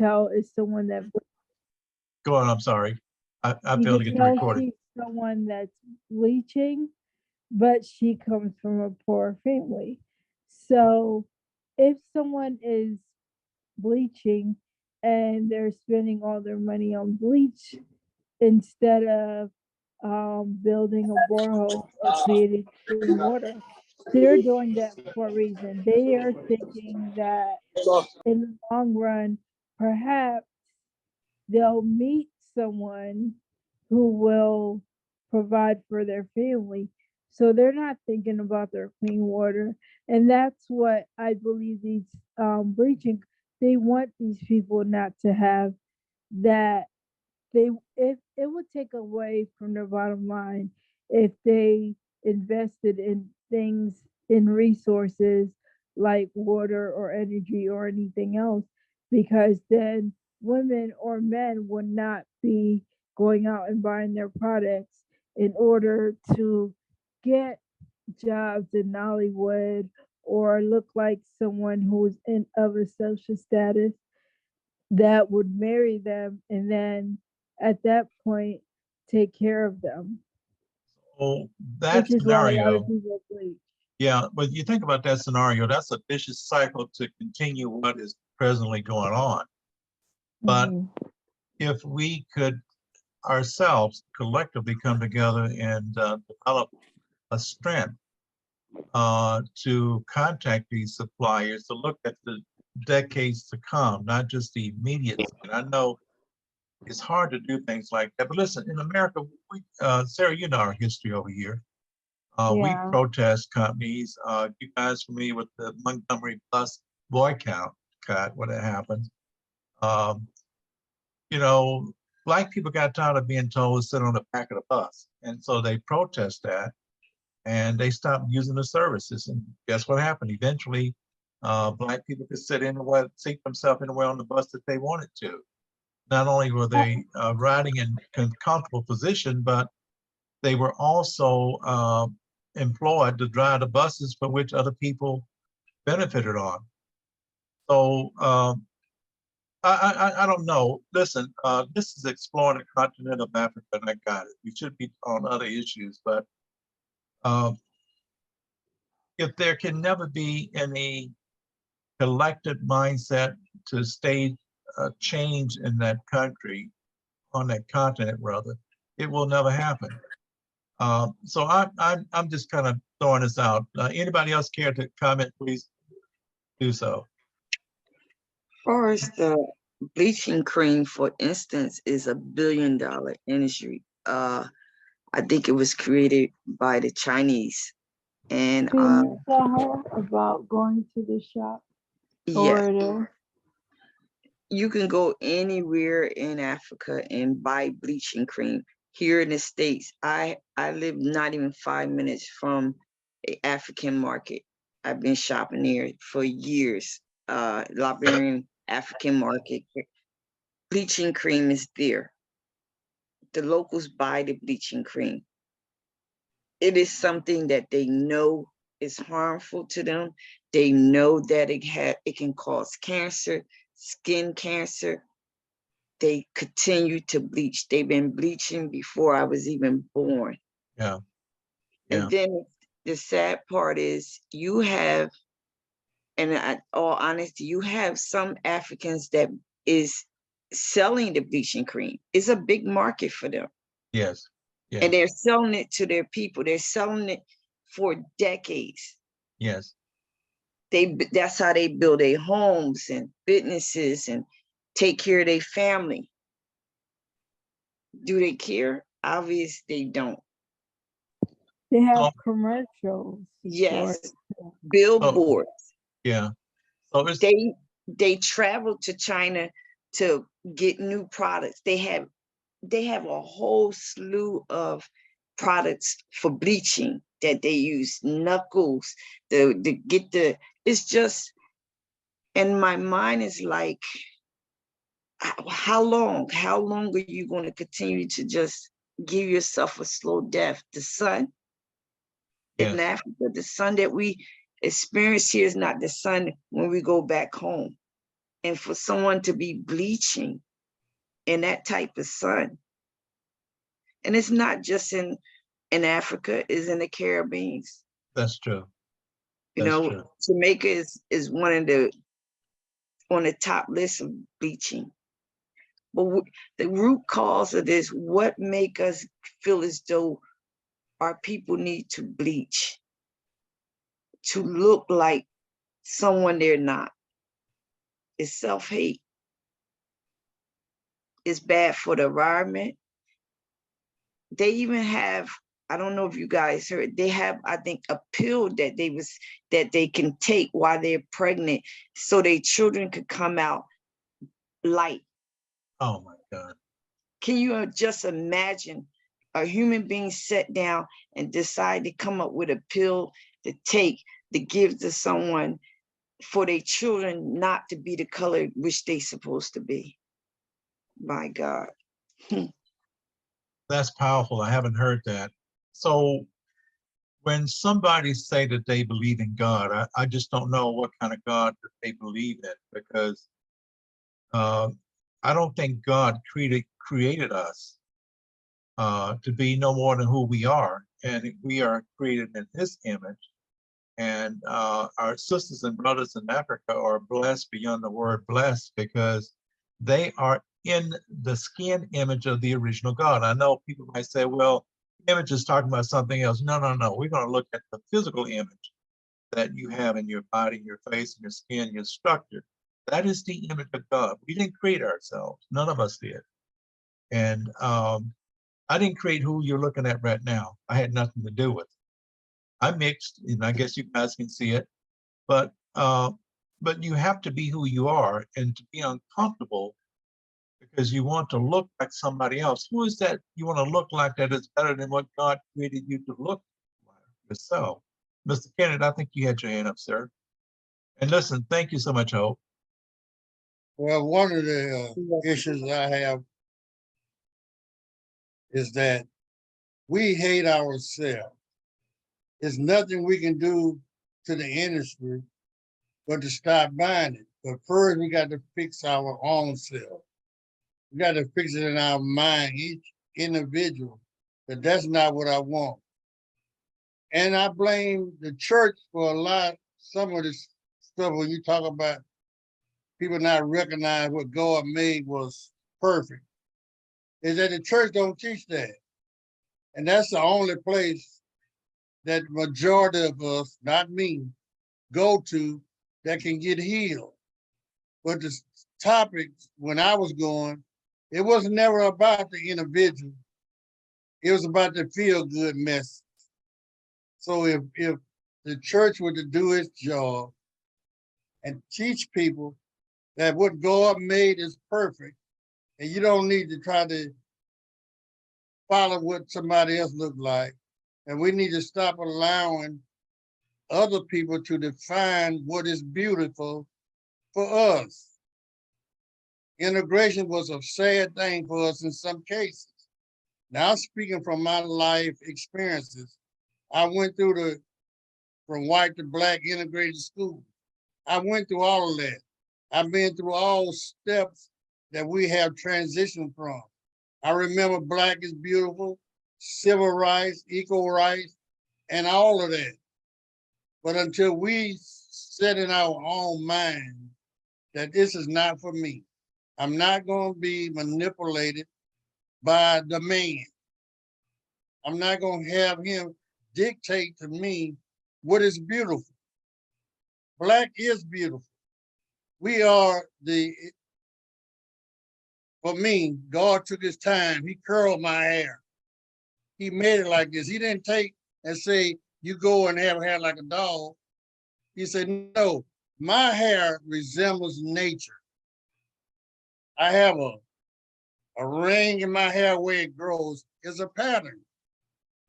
tell is someone that Go on, I'm sorry. I you failed to can get the tell recording. she's someone that's bleaching, but she comes from a poor family. So if someone is bleaching and they're spending all their money on bleach instead of building a borehole or creating clean water, they're doing that for a reason. They are thinking that in the long run, perhaps they'll meet someone who will provide for their family. So they're not thinking about their clean water. And that's what I believe these bleaching, they want these people not to have that. They, if it would take away from their bottom line if they invested in things, in resources like water or energy or anything else, because then women or men would not be going out and buying their products in order to get jobs in Hollywood or look like someone who's in of a social status that would marry them and then at that point take care of them, So which that is why a lot of scenario, people bleach. yeah, but you think about that scenario, that's a vicious cycle to continue what is presently going on. But Hmm. if we could ourselves collectively come together and develop a strength to contact these suppliers to look at the decades to come, not just the immediate thing. I know it's hard to do things like that, but listen, in America, Sarah, you know our history over here. We Yeah. protest companies. You guys familiar with the Montgomery bus boycott? When it happened, um, you know, black people got tired of being told to sit on the back of the bus, and so they protest that, and they stopped using the services. And guess what happened? Eventually, black people could sit anywhere, seat themselves anywhere on the bus that they wanted to. Not only were they riding in comfortable position, but they were also employed to drive the buses for which other people benefited on. So I don't know. Listen, this is exploring the continent of Africa, and I got it. We should be on other issues, but uh, if there can never be any collective mindset to stay change in that country, on that continent rather, it will never happen. So I'm just kind of throwing this out. Anybody else care to comment? Please do so. Far as the bleaching cream, for instance, is $1 billion industry. I think it was created by the Chinese, and Can you tell her about going to the shop yes, over there? you can go anywhere in Africa and buy bleaching cream. Here in the States, I live not even 5 minutes from a African market. I've been shopping there for years. Liberian African market. Bleaching cream is there. The locals buy the bleaching cream. It is something that they know is harmful to them. They know that it can cause cancer, skin cancer. They continue to bleach. They've been bleaching before I was even born. Yeah, And yeah. then the sad part is you have, and in all honesty, you have some Africans that is selling the bleaching cream. It's a big market for them. Yes, And yes, they're selling it to their people. They're selling it for decades. yes. That's how they build their homes and businesses and take care of their family. Do they care? Obviously, they don't. They have So, commercials for Yes, it. so billboards. yeah. So it's They travel to China to get new products. They have a whole slew of products for bleaching that they use. Knuckles, the get the. It's just, and my mind is like, how long? How long are you going to continue to just give yourself a slow death? The sun in yes, Africa, the sun that we experience here is not the sun when we go back home. And for someone to be bleaching in that type of sun, and it's not just in Africa, it's in the Caribbean. That's true. You That's know, true. Jamaica is one of the on the top list of bleaching. But the root cause of this, what make us feel as though our people need to bleach to look like someone they're not? It's self-hate. It's bad for the environment. They even have, I don't know if you guys heard, they have, I think, a pill that they can take while they're pregnant so their children could come out light. Oh my God. Can you just imagine a human being sit down and decide to come up with a pill to take, to give to someone for their children not to be the color which they supposed to be? My God. That's powerful. I haven't heard that. So when somebody say that they believe in God, I just don't know what kind of God that they believe in, because I don't think God created us to be no more than who we are. And we are created in his image. And our sisters and brothers in Africa are blessed beyond the word blessed, because they are in the skin image of the original God. I know people might say, well, image is talking about something else. No, no, no. We're going to look at the physical image that you have in your body, your face, and your skin, your structure. That is the image of God. We didn't create ourselves. None of us did. And I didn't create who you're looking at right now. I had nothing to do with it. I mixed, and I guess you guys can see it, but you have to be who you are, and to be uncomfortable because you want to look like somebody else. Who is that you want to look like that is better than what God created you to look like yourself? Mr. Kennedy, I think you had your hand up, sir. And listen, thank you so much, Hope. Well, one of the issues I have is that we hate ourselves. There's nothing we can do to the industry but to stop buying it. But first, we got to fix our own self. We got to fix it in our mind, each individual, that that's not what I want. And I blame the church for a lot, some of this stuff when you talk about people not recognize what God made was perfect, is that the church don't teach that. And that's the only place that majority of us, not me, go to that can get healed. But the topic, when I was going, it was never about the individual. It was about the feel-good message. So if the church were to do its job and teach people that what God made is perfect, and you don't need to try to follow what somebody else looked like, and we need to stop allowing other people to define what is beautiful for us. Integration was a sad thing for us in some cases. Now, speaking from my life experiences, I went through from white to black integrated school. I went through all of that. I've been through all steps that we have transitioned from. I remember Black is Beautiful, civil rights, equal rights, and all of that. But until we set in our own mind that this is not for me, I'm not going to be manipulated by the man. I'm not going to have him dictate to me what is beautiful. Black is beautiful. We are for me, God took his time. He curled my hair. He made it like this. He didn't take and say, you go and have hair like a dog. He said, no, my hair resembles nature. I have a ring in my hair where it grows. It's a pattern.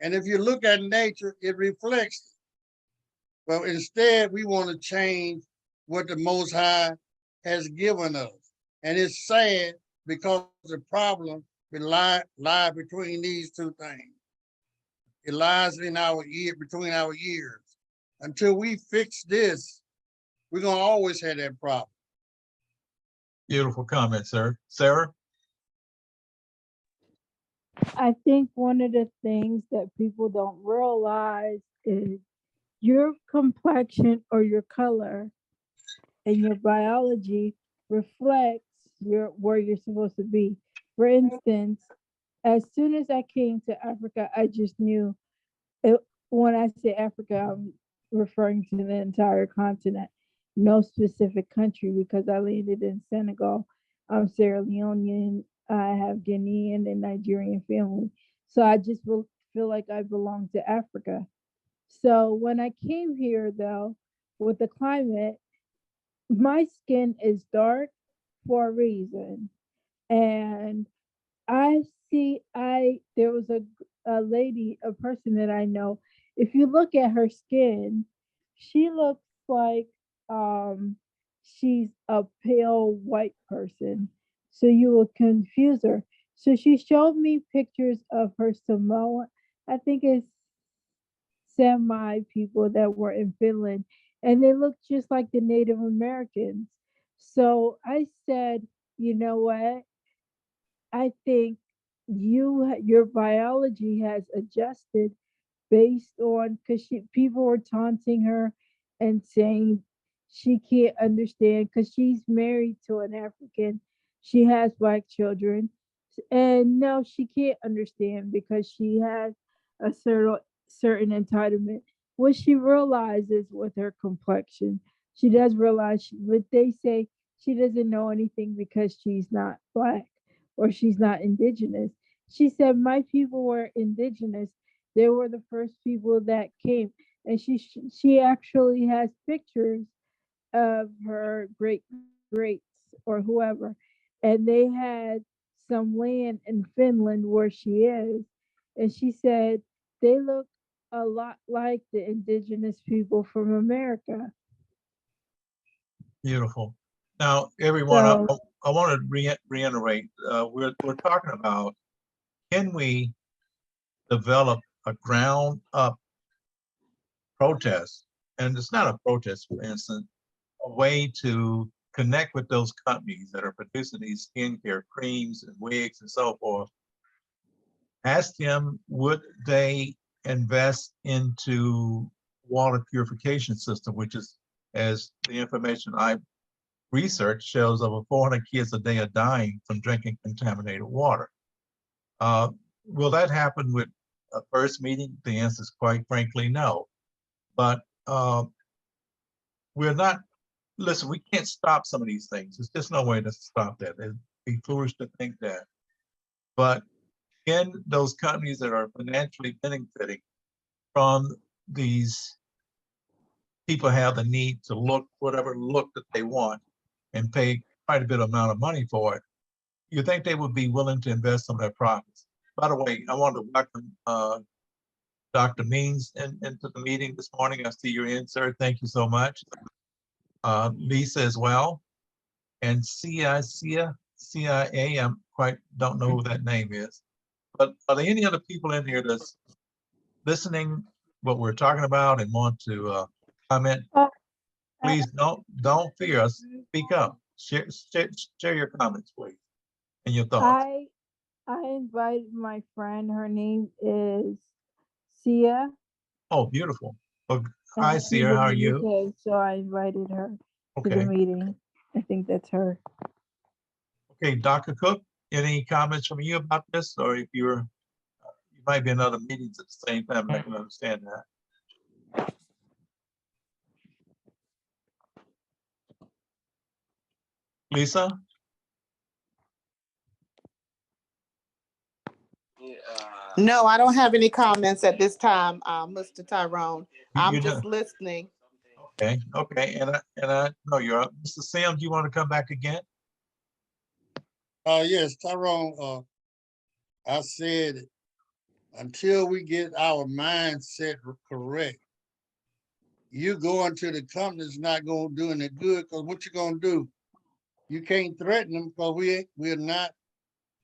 And if you look at nature, it reflects it. But instead, we want to change what the Most High has given us. And it's sad because the problem lies between these two things. It lies in our ear, between our ears. Until we fix this, we're gonna always have that problem. Beautiful comment, sir. Sarah? I think one of the things that people don't realize is your complexion or your color and your biology reflects your where you're supposed to be. For instance, as soon as I came to Africa, I just knew it, when I say Africa, I'm referring to the entire continent, no specific country because I landed in Senegal. I'm Sierra Leonean. I have Guinean and Nigerian family. So I just feel like I belong to Africa. So when I came here, though, with the climate, my skin is dark for a reason. And I see I there was a lady, a person that I know. If you look at her skin, she looks like um she's a pale white person. So you will confuse her. So she showed me pictures of her Samoa. I think it's Semi people that were in Finland, and they looked just like the Native Americans. So I said, you know what? I think your biology has adjusted based on because people were taunting her and saying she can't understand because she's married to an African. She has black children, and no, she can't understand because she has a certain entitlement. What she realizes with her complexion, she does realize, but they say she doesn't know anything because she's not black or she's not indigenous. She said, "My people were indigenous. They were the first people that came." And she actually has pictures of her great greats or whoever, and they had some land in Finland where she is, and she said they look a lot like the indigenous people from America. Beautiful. Now, everyone, So I want to reiterate, we're talking about, can we develop a ground up protest? And it's not a protest, for instance, a way to connect with those companies that are producing these skincare creams and wigs and so forth. Ask them, would they invest into water purification system, which is, as the information I research shows, over 400 kids a day are dying from drinking contaminated water. Uh, will that happen with a first meeting? The answer is quite frankly no. But we're not, listen, we can't stop some of these things. There's just no way to stop that. It'd be foolish to think that. But can those companies that are financially benefiting from these people have the need to look whatever look that they want and pay quite a bit amount of money for it, you think they would be willing to invest some of their profits? By the way, I want to welcome Dr. Means into the meeting this morning. I see you're in, sir. Thank you so much. Lisa as well. And CIA, I'm quite don't know who that name is. But are there any other people in here that's listening what we're talking about and want to comment? uh, I, Please don't fear us. Speak up. Share your comments, please, and your thoughts. I I invited my friend. Her name is Sia, Oh, beautiful. Well, hi, and she's Sierra. in How are the you? UK, so I invited her to the Okay. meeting. I think that's her. Okay, Dr. Cook, any comments from you about this? Or if you might be in other meetings at the same time, and I can understand that. Lisa? No, I don't have any comments at this time, Mr. Tyrone. You I'm know, just listening. okay, and I know you're up. Mr. Sims, you want to come back again? Yes, Tyrone, I said, until we get our mindset correct, you going to the company's not gonna do any good, because what you gonna do? You can't threaten them because we're not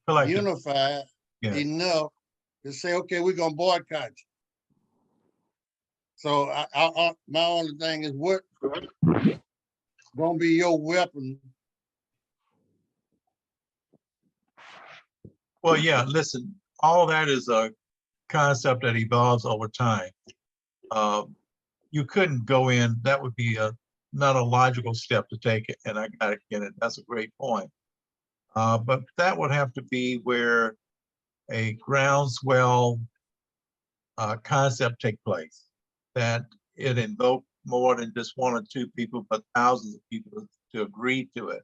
Collective. unified Yes. enough to say, okay, we're gonna boycott you. So my only thing is, what gonna be your weapon Well, yeah, listen, all that is a concept that evolves over time. You couldn't go in, that would be not a logical step to take it, and I gotta get it, that's a great point. But that would have to be where a groundswell concept take place, that it invoked more than just one or two people, but thousands of people to agree to it,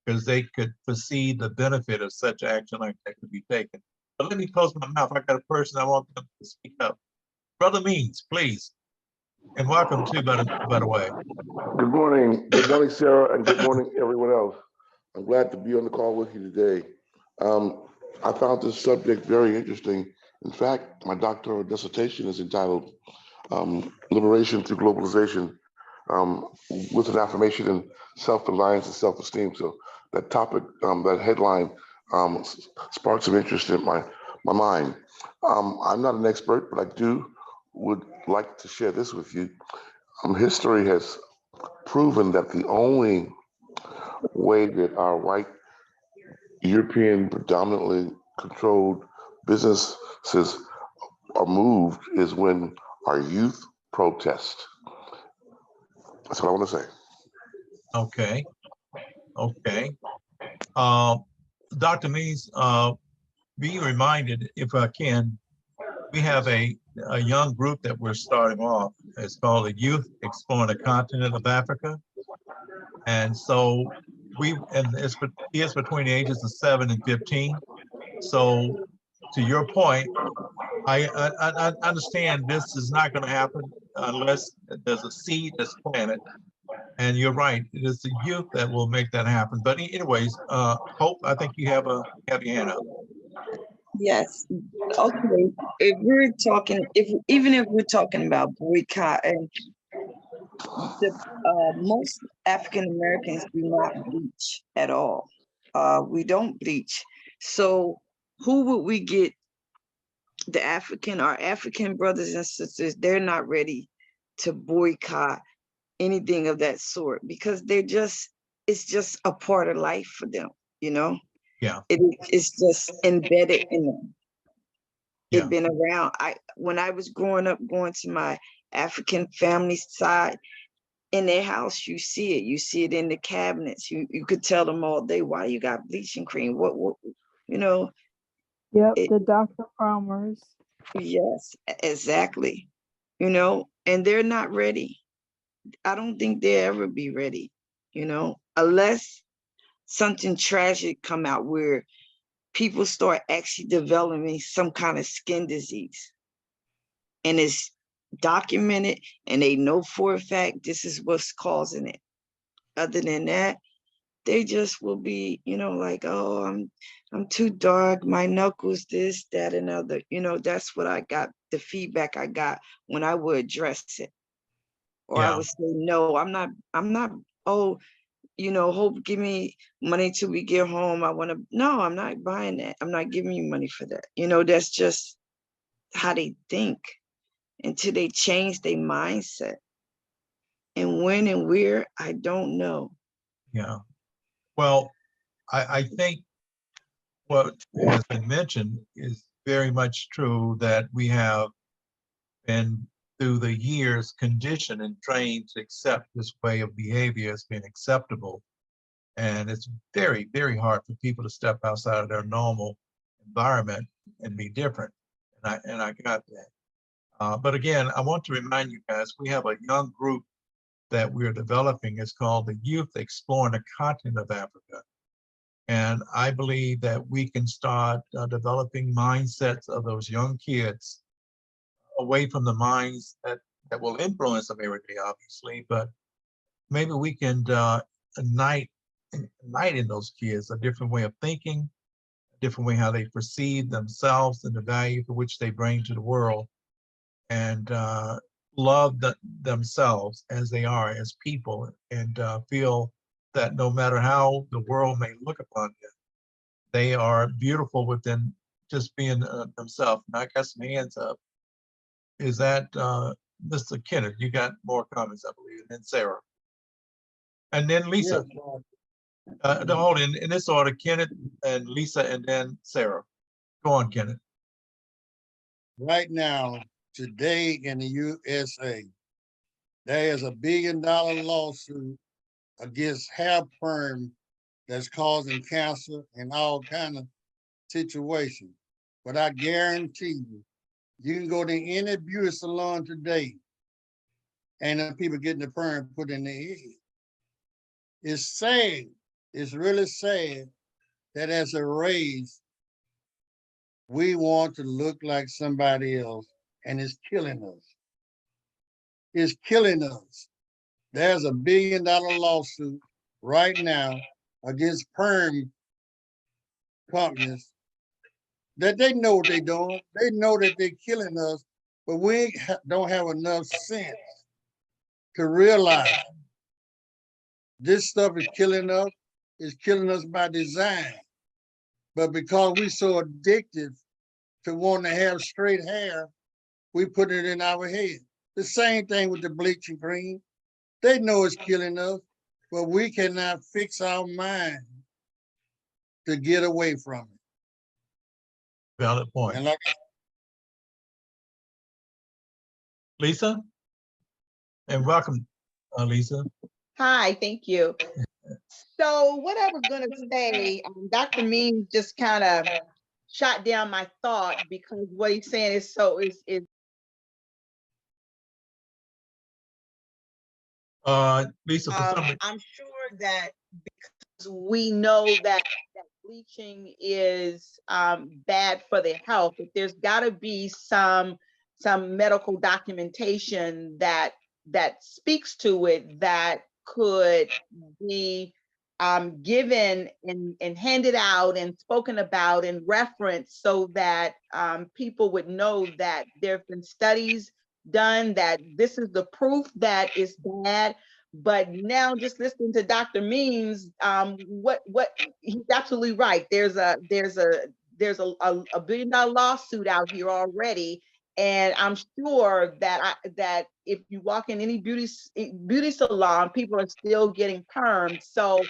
because they could perceive the benefit of such action like that could be taken. But let me close my mouth. I got a person I want them to speak up. Brother Means, please. And welcome too, by the way. Good morning. Good morning, Sarah, and good morning, everyone else. I'm glad to be on the call with you today. I found this subject very interesting. In fact, my doctoral dissertation is entitled Liberation Through Globalization, with an affirmation in self-reliance and self-esteem. So that topic, that headline sparked some interest in my mind. I'm not an expert, but I would like to share this with you. History has proven that the only way that our white European predominantly controlled businesses are moved is when our youth protest. That's what I want to say. Okay. Okay. Dr. Means, be reminded, if I can, we have a young group that we're starting off. It's called the Youth Exploring the Continent of Africa. And so it's between the ages of 7 and 15. So to your point, I understand this is not going to happen unless there's a seed that's planted. And you're right, it is the youth that will make that happen. But anyways, Hope, I think you have your hand up. Yes. Okay. If we're talking, even if we're talking about boycott, and most African Americans do not bleach at all. We don't bleach. So who would we get? Our African brothers and sisters, they're not ready to boycott anything of that sort, because it's just a part of life for them, you know? Yeah. It's just embedded in them. Yeah. It's been around. When I was growing up, going to my African family side, in their house, you see it in the cabinets. You could tell them all day, why you got bleaching cream? What you know? Yep, the Dr. Farmers. Yes, exactly. And they're not ready. I don't think they'll ever be ready, unless something tragic come out where people start actually developing some kind of skin disease. And it's documented and they know for a fact this is what's causing it. Other than that, they just will be, like, oh, I'm too dark, my knuckles, this, that, and other. That's what I got, the feedback I got when I would address it. Or I would say, no, I'm not, oh, Hope, give me money till we get home. No, I'm not buying that. I'm not giving you money for that. That's just how they think until they change their mindset. And when and where, I don't know. Yeah. Well, I think what has been mentioned is very much true, that we have been through the years conditioned and trained to accept this way of behavior as being acceptable. And it's very, very hard for people to step outside of their normal environment and be different. And I got that. But again, I want to remind you guys, we have a young group that we're developing. It's called the Youth Exploring the Continent of Africa. And I believe that we can start developing mindsets of those young kids away from the minds that will influence them every day, obviously, but maybe we can ignite in those kids a different way of thinking, a different way how they perceive themselves and the value for which they bring to the world, and love themselves as they are, as people, and feel that no matter how the world may look upon them, they are beautiful within just being themselves. And I got some hands up. Is that Mr. Kenneth? You got more comments, I believe, and then Sarah. And then Lisa. Yes, Hold in this order, Kenneth and Lisa, and then Sarah. Go on, Kenneth. Right now, today in the USA, there is a $1 billion lawsuit against hair perm that's causing cancer and all kind of situations. But I guarantee you, you can go to any beauty salon today and the people getting the perm put in their head. It's sad. It's really sad that as a race, we want to look like somebody else, and it's killing us. It's killing us. There's a $1 billion lawsuit right now against perm companies that they know what they're doing. They know that they're killing us, but we don't have enough sense to realize this stuff is killing us. It's killing us by design. But because we're so addicted to wanting to have straight hair, we put it in our head. The same thing with the bleaching cream. They know it's killing us, but we cannot fix our mind to get away from it. Valid point. And like Lisa? And welcome, Lisa. Hi, thank you. So what I was gonna say, Dr. Means just kind of shot down my thought because what he's saying is Lisa, for some I'm sure that because we know that bleaching is bad for their health, but there's got to be some medical documentation that speaks to it that could be given and handed out and spoken about and referenced so that people would know that there have been studies done that this is the proof that it's bad. But now just listening to Dr. Means, what he's absolutely right. There's a $1 billion lawsuit out here already. And I'm sure that that if you walk in any beauty salon, people are still getting permed. So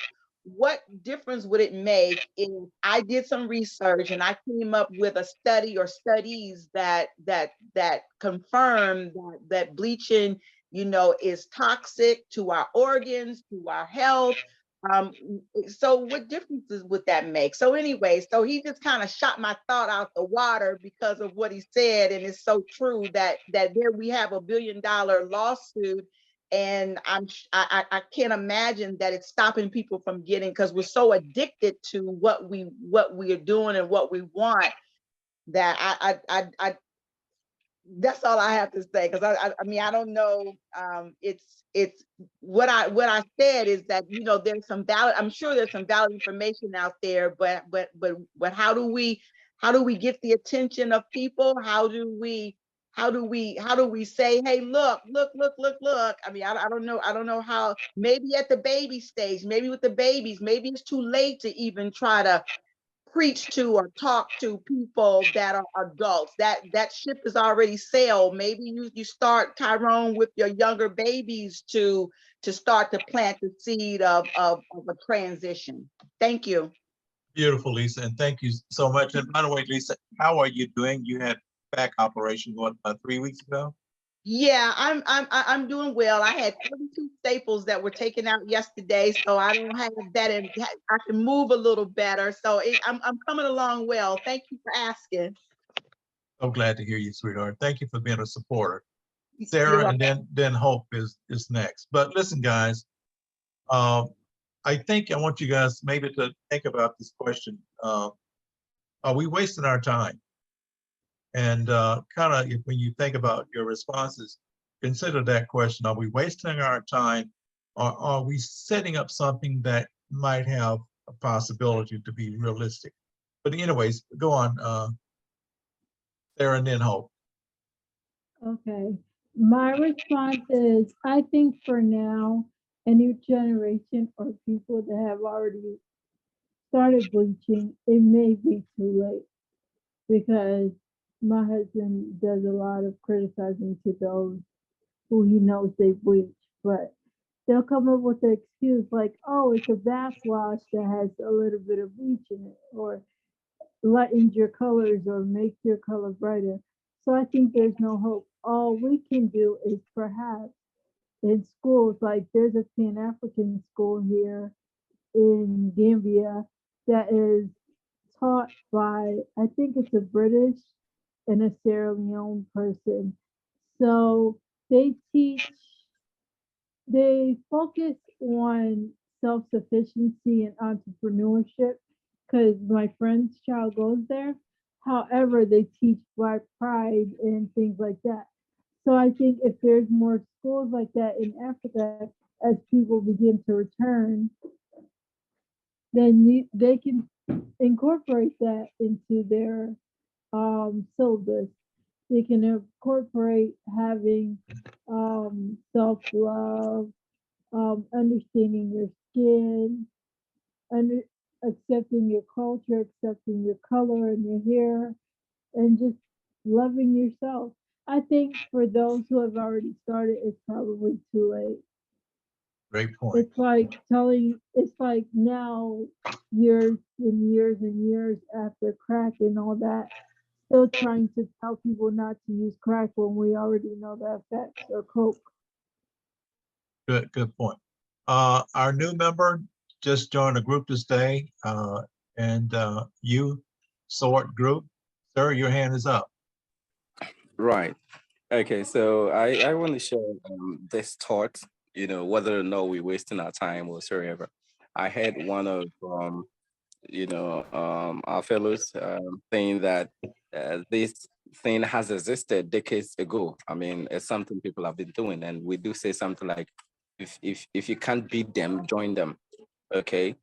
what difference would it make if I did some research and I came up with a study or studies that confirm that bleaching, you know, is toxic to our organs, to our health. So what differences would that make? So anyway, so he just kind of shot my thought out the water because of what he said. And it's so true that there we have $1 billion lawsuit. And I can't imagine that it's stopping people from getting, because we're so addicted to what we are doing and what we want, that I that's all I have to say, because I mean, I don't know. It's what I said is that, you know, there's some valid, I'm sure there's some valid information out there, but how do we get the attention of people? How do we say, hey, look. I mean, I don't know how. Maybe at the baby stage, maybe with the babies, maybe it's too late to even try to preach to or talk to people that are adults. That ship is already sailed. Maybe you start, Tyrone, with your younger babies to start to plant the seed of a transition. Thank you. beautiful, Lisa, and thank you so much. And by the way, Lisa, how are you doing? You had back operation going about 3 weeks ago. Yeah, I'm doing well. I had 32 staples that were taken out yesterday, so I don't have that, and I can move a little better. So I'm coming along well. Thank you for asking. So glad to hear you, sweetheart. Thank you for being a supporter. You're Sarah, welcome. and then Hope is next. But listen, guys, I think I want you guys maybe to think about this question. Are we wasting our time? And kind of when you think about your responses, consider that question. Are we wasting our time, or are we setting up something that might have a possibility to be realistic? But anyways, go on, Sarah, and then Hope. Okay. My response is, I think for now, a new generation or people that have already started bleaching, it may be too late, because my husband does a lot of criticizing to those who he knows they bleach, but they'll come up with the excuse like, oh, it's a bathwash that has a little bit of bleach in it, or lightens your colors or makes your color brighter. So I think there's no hope. All we can do is perhaps in schools, like there's a Pan African school here in Gambia that is taught by, I think it's a British and a Sierra Leone person. So they teach, they focus on self sufficiency and entrepreneurship because my friend's child goes there. However, they teach Black pride and things like that. So I think if there's more schools like that in Africa, as people begin to return, then they can incorporate that into their syllabus. They can incorporate having self love, understanding your skin, under, accepting your culture, accepting your color and your hair, and just loving yourself. I think for those who have already started, it's probably too late. Great point. It's like it's like now, years and years and years after crack and all that, still trying to tell people not to use crack when we already know the effects, or coke. Good point. Our new member just joined a group this day, and you sort group, sir, your hand is up. Right. Okay. So I want to share this thought, whether or not we're wasting our time or whatsoever. I had one of our fellows saying that this thing has existed decades ago. I mean, it's something people have been doing, and we do say something like, if you can't beat them, join them. Okay.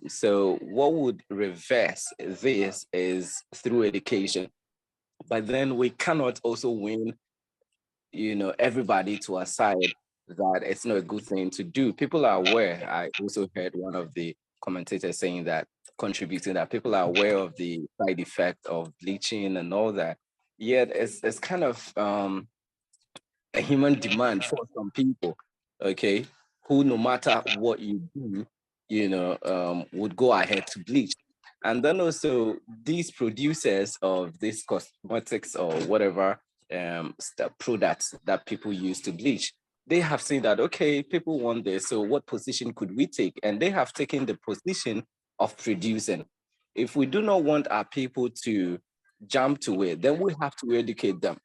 So what would reverse this is through education. But then we cannot also win, everybody to our side that it's not a good thing to do. People are aware. I also heard one of the commentators saying that, contributing that people are aware of the side effect of bleaching and all that. Yet it's kind of a human demand for some people, okay, who no matter what you do, would go ahead to bleach. And then also these producers of these cosmetics or whatever products that people use to bleach, they have seen that, okay, people want this, so what position could we take? And they have taken the position of producing. If we do not want our people to jump to it, then we have to educate them,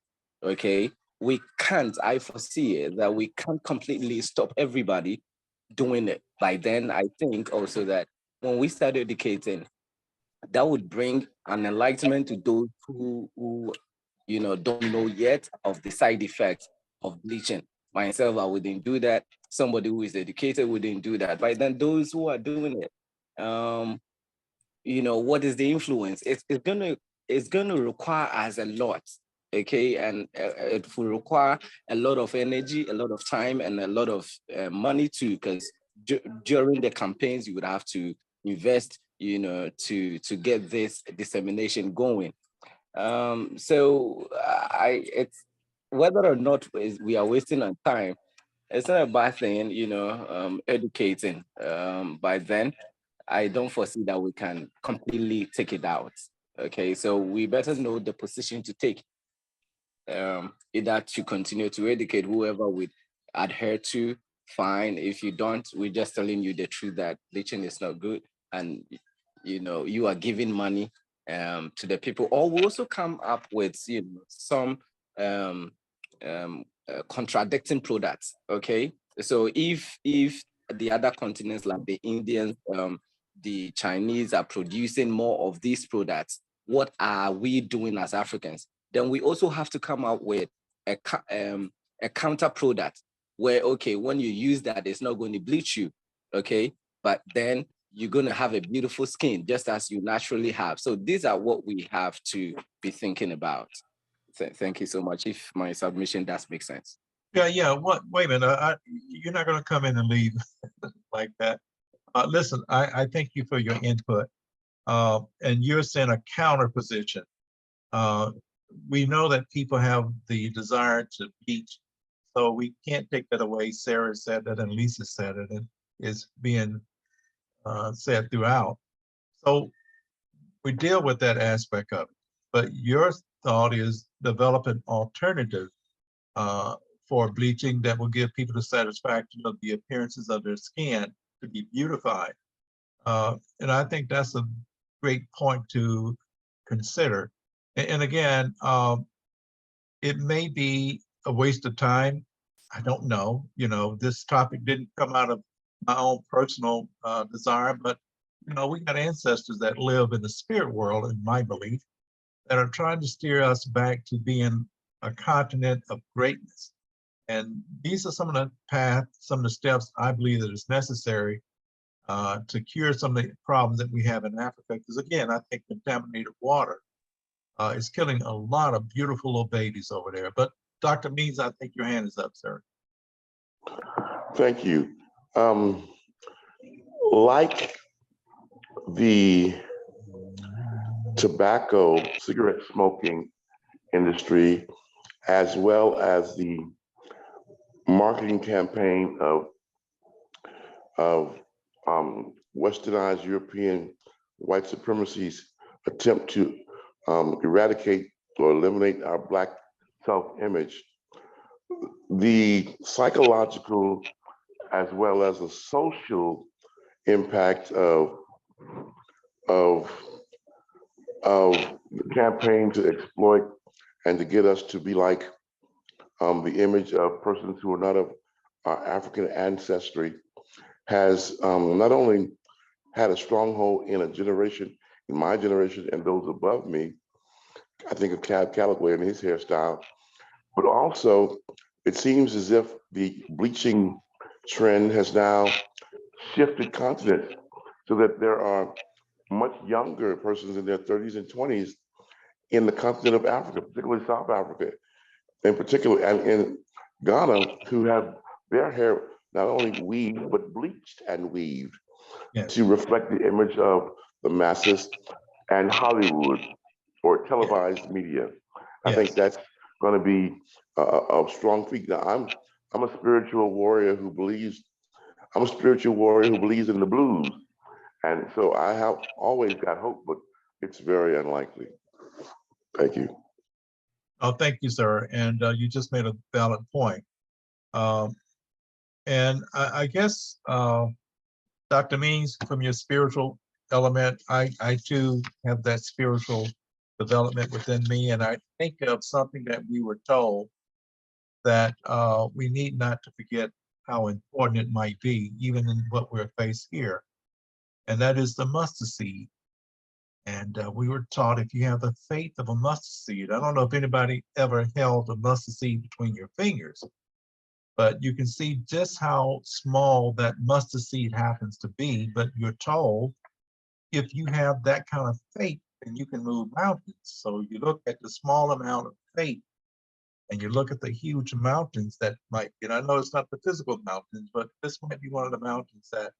okay? We can't, I foresee it, that we can't completely stop everybody doing it. By then, I think also that when we start educating, that would bring an enlightenment to those who don't know yet of the side effects of bleaching. Myself, I wouldn't do that. Somebody who is educated wouldn't do that. By then, those who are doing it, what is the influence? It's gonna require us a lot, okay, and it will require a lot of energy, a lot of time, and a lot of money too, because during the campaigns you would have to invest, to get this dissemination going. So I it's whether or not we are wasting our time, it's not a bad thing, educating. By then, I don't foresee that we can completely take it out. Okay, so we better know the position to take. Either to continue to educate whoever we adhere to, fine. If you don't, we're just telling you the truth that bleaching is not good, and you are giving money to the people. Or we also come up with some um, contradicting products. Okay, so if the other continents like the Indians, the Chinese are producing more of these products, what are we doing as Africans? Then we also have to come out with a counter product where, okay, when you use that, it's not going to bleach you, okay, but then you're going to have a beautiful skin just as you naturally have. So these are what we have to be thinking about. Thank you so much. If my submission does make sense. Yeah. Wait a minute. You're not going to come in and leave like that. Listen, I thank you for your input. And you're saying a counter position. We know that people have the desire to teach, so we can't take that away. Sarah said that, and Lisa said it, and it's being said throughout. So we deal with that aspect of it. But your thought is develop an alternative for bleaching that will give people the satisfaction of the appearances of their skin to be beautified. And I think that's a great point to consider. And again, it may be a waste of time. I don't know. You know, this topic didn't come out of my own personal desire, but you know, we got ancestors that live in the spirit world, in my belief, that are trying to steer us back to being a continent of greatness. And these are some of the paths, some of the steps I believe that is necessary to cure some of the problems that we have in Africa. Because again, I think contaminated water is killing a lot of beautiful little babies over there. But Dr. Means, I think your hand is up, sir. Thank you. Like the tobacco, cigarette smoking industry, as well as the marketing campaign of westernized European white supremacy's attempt to eradicate or eliminate our Black self-image, the psychological as well as the social impact of the campaign to exploit and to get us to be like the image of persons who are not of our African ancestry has not only had a stronghold in a generation, in my generation and those above me. I think of Cab Calloway and his hairstyle, but also it seems as if the bleaching trend has now shifted continents so that there are much younger persons in their 30s and 20s in the continent of Africa, particularly South Africa, in particular, and in Ghana, who have their hair not only weaved, but bleached and weaved to reflect the image of the masses and Hollywood or televised media. I think that's going to be a strong feat. Now, I'm a spiritual warrior who believes, I'm a spiritual warrior who believes in the blues. And so I have always got hope, but it's very unlikely. Thank you. Oh, thank you, sir. And you just made a valid point. And I guess, Dr. Means, from your spiritual element, I too have that spiritual development within me. And I think of something that we were told that we need not to forget how important it might be, even in what we're faced here. And that is the mustard seed. And we were taught if you have the faith of a mustard seed, I don't know if anybody ever held a mustard seed between your fingers, but you can see just how small that mustard seed happens to be. But you're told if you have that kind of faith, then you can move mountains. So you look at the small amount of faith and you look at the huge mountains that might be, and I know it's not the physical mountains, but this might be one of the mountains that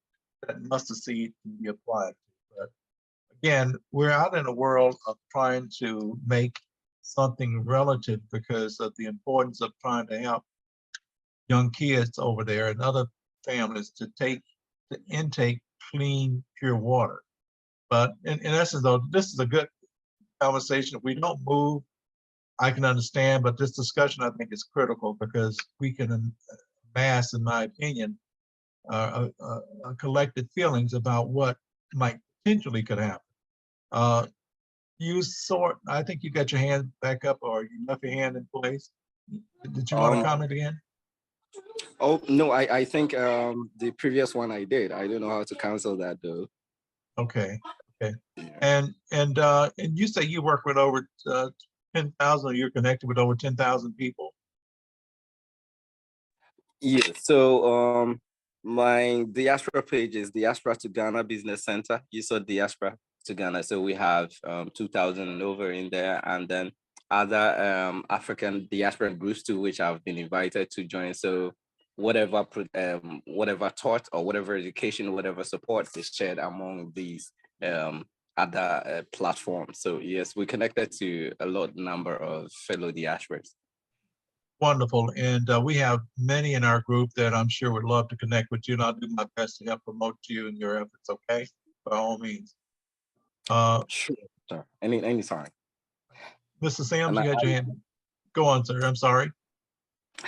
that mustard seed can be applied to. But again, we're out in a world of trying to make something relative because of the importance of trying to help young kids over there and other families to intake clean, pure water. But in essence, though, this is a good conversation. If we don't move, I can understand, but this discussion I think is critical because we can amass, in my opinion, collected feelings about what might potentially could happen. I think you got your hand back up, or you left your hand in place. Did you want to comment again? Oh, no, I think the previous one I did. I don't know how to cancel that though. Okay. And you say you work with over 10,000, or you're connected with over 10,000 people. Yeah, so my diaspora page is Diaspora to Ghana Business Center. You saw Diaspora to Ghana, so we have 2,000 over in there, and then other African diaspora groups too, which I've been invited to join. So whatever thought or whatever education, whatever support is shared among these other platforms. So yes, we connected to a lot number of fellow diasporas. Wonderful. And we have many in our group that I'm sure would love to connect with you, and I'll do my best to help promote you and your efforts, okay? By all means. Sure. Anytime. Mr. Sams, And you had your hand. Go on, sir. I'm sorry.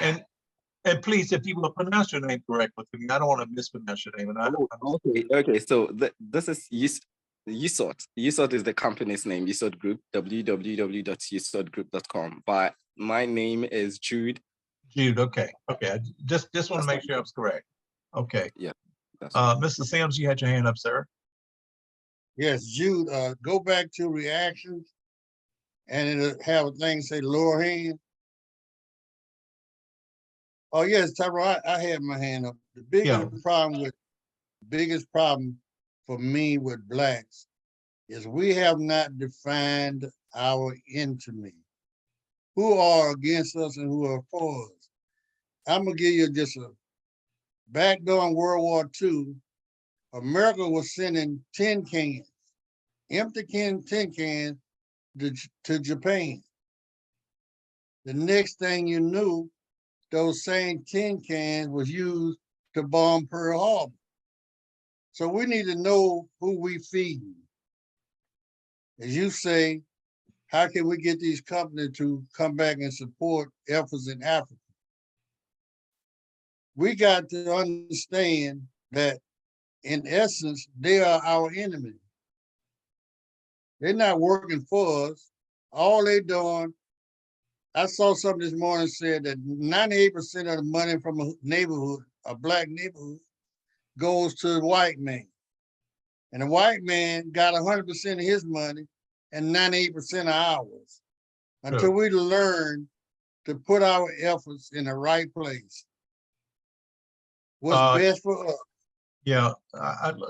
And please, if you will pronounce your name correctly, I don't want to mispronounce your name. And okay. So this is USOT. USOT is the company's name, USOT Group, www.usotgroup.com. But my name is Jude. Jude, okay. I just want to make sure I was correct. Okay. Yeah. That's Mr. Sams, you had your hand up, sir. Yes, Jude, go back to reactions and it'll have a thing say lower hand. Oh yes, Tyrell, I had my hand up. The biggest problem for me with blacks is we have not defined our enemy. Who are against us and who are for us? I'm gonna give you just a back during World War II, America was sending tin cans, empty tin cans to Japan. The next thing you knew, those same tin cans was used to bomb Pearl Harbor. So we need to know who we feeding. As you say, how can we get these companies to come back and support efforts in Africa? We got to understand that in essence, they are our enemy. They're not working for us. All they're doing, I saw something this morning said that 98% of the money from a neighborhood, a black neighborhood, goes to the white man. And the white man got 100% of his money and 98% of ours. Until we learn to put our efforts in the right place. What's best for us. Yeah,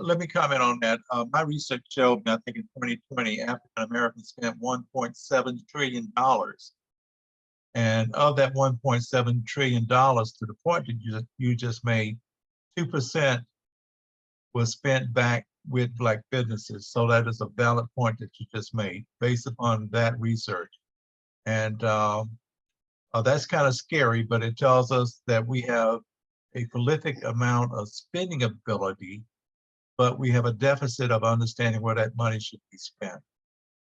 let me comment on that. My research showed, I think in 2020, African Americans spent $1.7 trillion. And of that $1.7 trillion, to the point that you just made, 2% was spent back with black businesses. So that is a valid point that you just made based upon that research. And that's kind of scary, but it tells us that we have a prolific amount of spending ability, but we have a deficit of understanding where that money should be spent.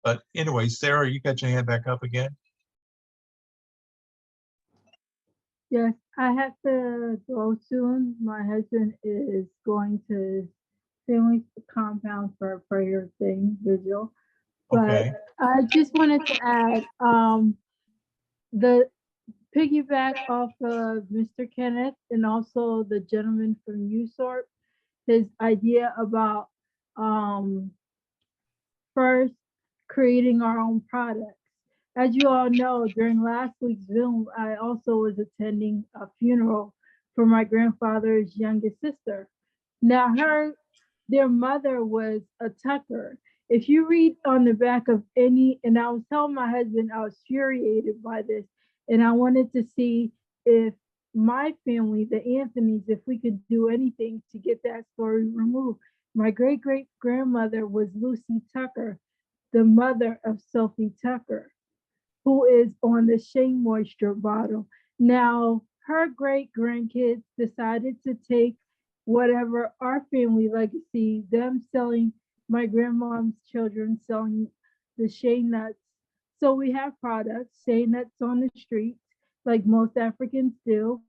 But anyway, Sarah, you got your hand back up again? Yes, I have to go soon. My husband is going to family compound for a prayer thing, vigil. But Okay. I just wanted to add the piggyback off of Mr. Kenneth and also the gentleman from USORT, his idea about first creating our own products. As you all know, during last week's Zoom, I also was attending a funeral for my grandfather's youngest sister. Now, their mother was a Tucker. If you read on the back of any, and I was telling my husband I was infuriated by this, and I wanted to see if my family, the Anthonys, if we could do anything to get that story removed. My great great grandmother was Lucy Tucker, the mother of Sophie Tucker, who is on the Shea Moisture bottle. Now, her great grandkids decided to take whatever our family legacy, them selling, my grandmom's children selling the Shea nuts. So we have products, Shea nuts on the streets, like most Africans do,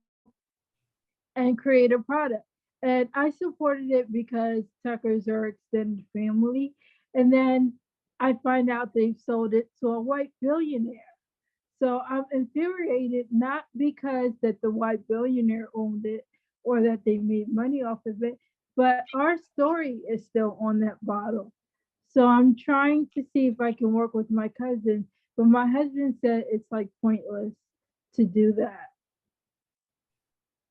and create a product. And I supported it because Tuckers are extended family. And then I find out they've sold it to a white billionaire. So I'm infuriated, not because that the white billionaire owned it or that they made money off of it, but our story is still on that bottle. So I'm trying to see if I can work with my cousin, but my husband said it's like pointless to do that.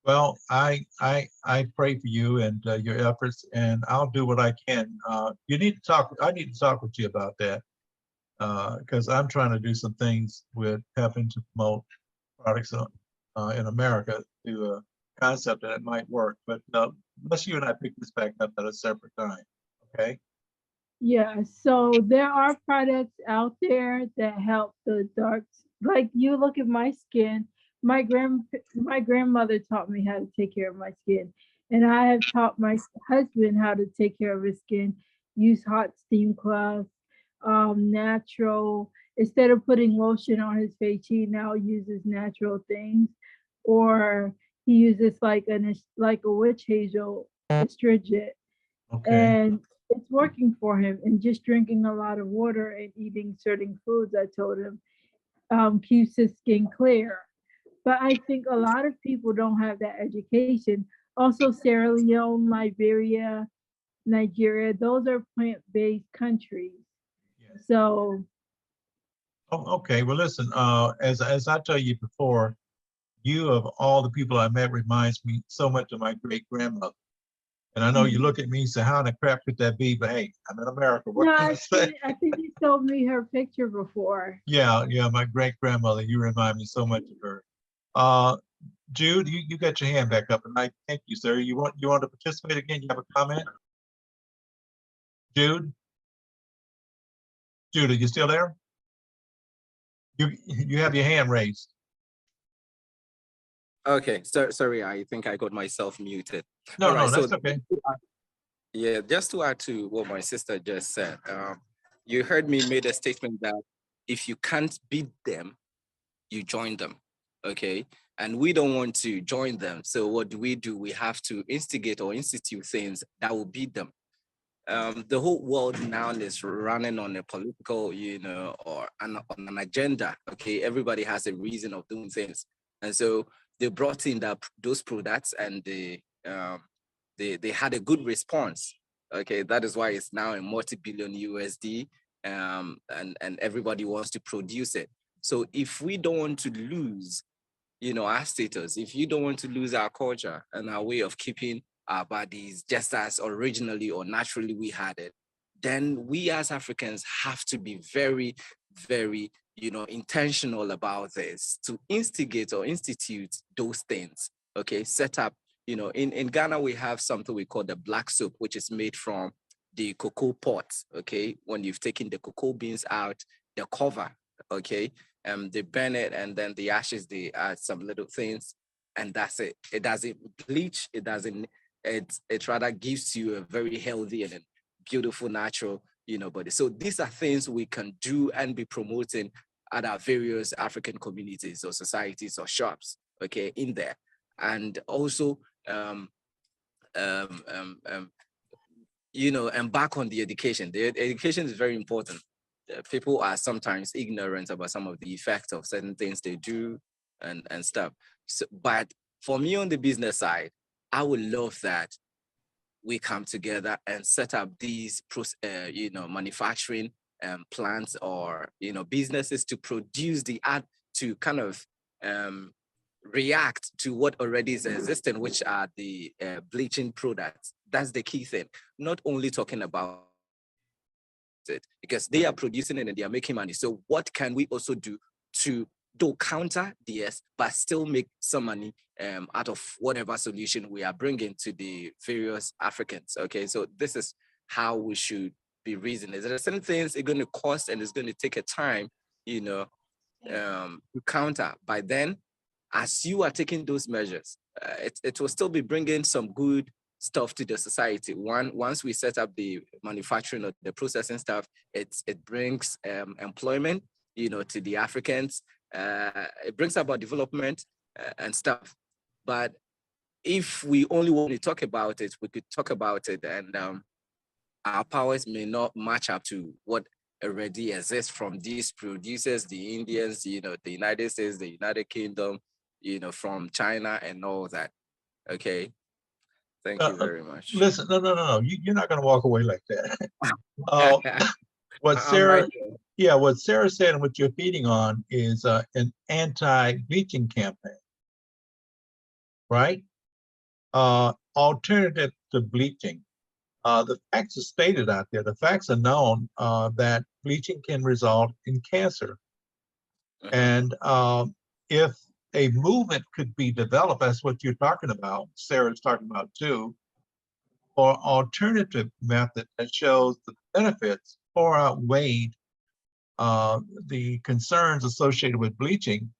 Well, I pray for you and your efforts, and I'll do what I can. You need to talk. I need to talk with you about that because I'm trying to do some things with helping to promote products in America through a concept that it might work. But let's you and I pick this back up at a separate time. Okay. Yeah, so there are products out there that help the dark. Like you look at my skin, my grandmother taught me how to take care of my skin, and I have taught my husband how to take care of his skin. Use hot steam cloths. natural. Instead of putting lotion on his face, he now uses natural things, or he uses like a witch hazel astringent, Okay. and it's working for him. And just drinking a lot of water and eating certain foods, I told him, keeps his skin clear. But I think a lot of people don't have that education. Also, Sierra Leone, Liberia, Nigeria, those are plant-based countries. Yes. So Oh, okay. Well, listen, as I tell you before, you of all the people I met reminds me so much of my great grandmother. And I know you look at me and say, how in the crap could that be? But hey, I'm in America. What no, can I say? I think you showed me her picture before. Yeah, yeah, my great grandmother. You remind me so much of her. Uh, Jude, you got your hand back up, and I thank you, sir. You want to participate again? You have a comment? Jude? Jude, are you still there? You have your hand raised. Okay, so sorry, I think I got myself muted. No, All right, no, so that's okay. yeah, just to add to what my sister just said, you heard me made a statement that if you can't beat them, you join them. Okay. And we don't want to join them. So what do? We have to instigate or institute things that will beat them. The whole world now is running on a political, or on an agenda. Okay, everybody has a reason of doing things, and so they brought in those products, and they had a good response. Okay, that is why it's now a multi-billion USD, and everybody wants to produce it. So if we don't want to lose, our status, if you don't want to lose our culture and our way of keeping our bodies just as originally or naturally we had it, then we as Africans have to be very, very, intentional about this to instigate or institute those things. Okay, set up, in Ghana, we have something we call the black soap, which is made from the cocoa pods. Okay, when you've taken the cocoa beans out, the cover, okay, they burn it, and then the ashes, they add some little things, and that's it. It doesn't bleach, it doesn't, it rather gives you a very healthy and beautiful natural, body. So these are things we can do and be promoting at our various African communities or societies or shops, okay, in there. And also um, um, um, embark on the education. The education is very important. People are sometimes ignorant about some of the effects of certain things they do and stuff. So, but for me on the business side, I would love that we come together and set up these, manufacturing plants or, businesses to produce the art to kind of react to what already is existing, which are the bleaching products. That's the key thing. Not only talking about it, because they are producing it and they are making money. So what can we also do to counter this, but still make some money out of whatever solution we are bringing to the various Africans? Okay, so this is how we should be reasoning. There are certain things it's going to cost and it's going to take a time, to counter. By then, as you are taking those measures, it will still be bringing some good stuff to the society. Once we set up the manufacturing or the processing stuff, it brings employment, to the Africans. It brings about development and stuff. But if we only want to talk about it, we could talk about it, and our powers may not match up to what already exists from these producers, the Indians, the United States, the United Kingdom, from China and all that. Okay. Thank you very much. Listen, no. You're not going to walk away like that. Uh, what I'm right Sarah, there. yeah, what Sarah said and what you're feeding on is an anti-bleaching campaign, right? Alternative to bleaching. The facts are stated out there. The facts are known that bleaching can result in cancer. And if a movement could be developed, that's what you're talking about, Sarah's talking about too, or alternative method that shows the benefits far outweighed the concerns associated with bleaching,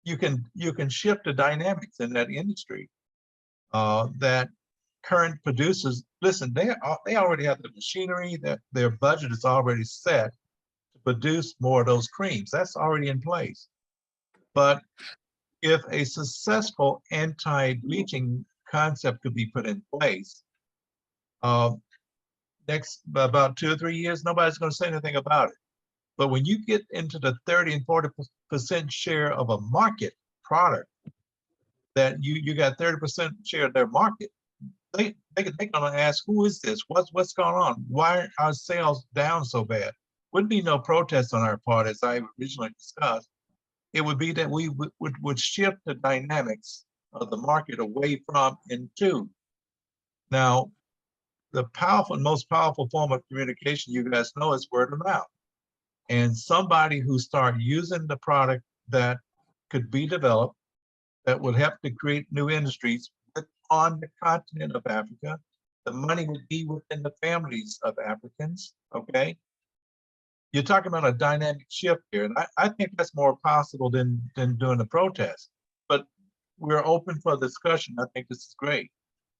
you can shift the dynamics in that industry. That current producers, listen, they already have the machinery, that their budget is already set. produce more of those creams. That's already in place. But if a successful anti-bleaching concept could be put in place, next about 2 or 3 years, nobody's going to say anything about it. But when you get into the 30 and 40% share of a market product, that you got 30% share of their market, they're gonna ask, who is this? What's going on? Why are our sales down so bad? Wouldn't be no protest on our part, as I originally discussed. It would be that we would shift the dynamics of the market away from and to. Now, the most powerful form of communication, you guys know, is word of mouth. And somebody who start using the product that could be developed, that would help to create new industries on the continent of Africa, the money would be within the families of Africans, okay? You're talking about a dynamic shift here, and I think that's more possible than doing the protest. But we're open for discussion. I think this is great.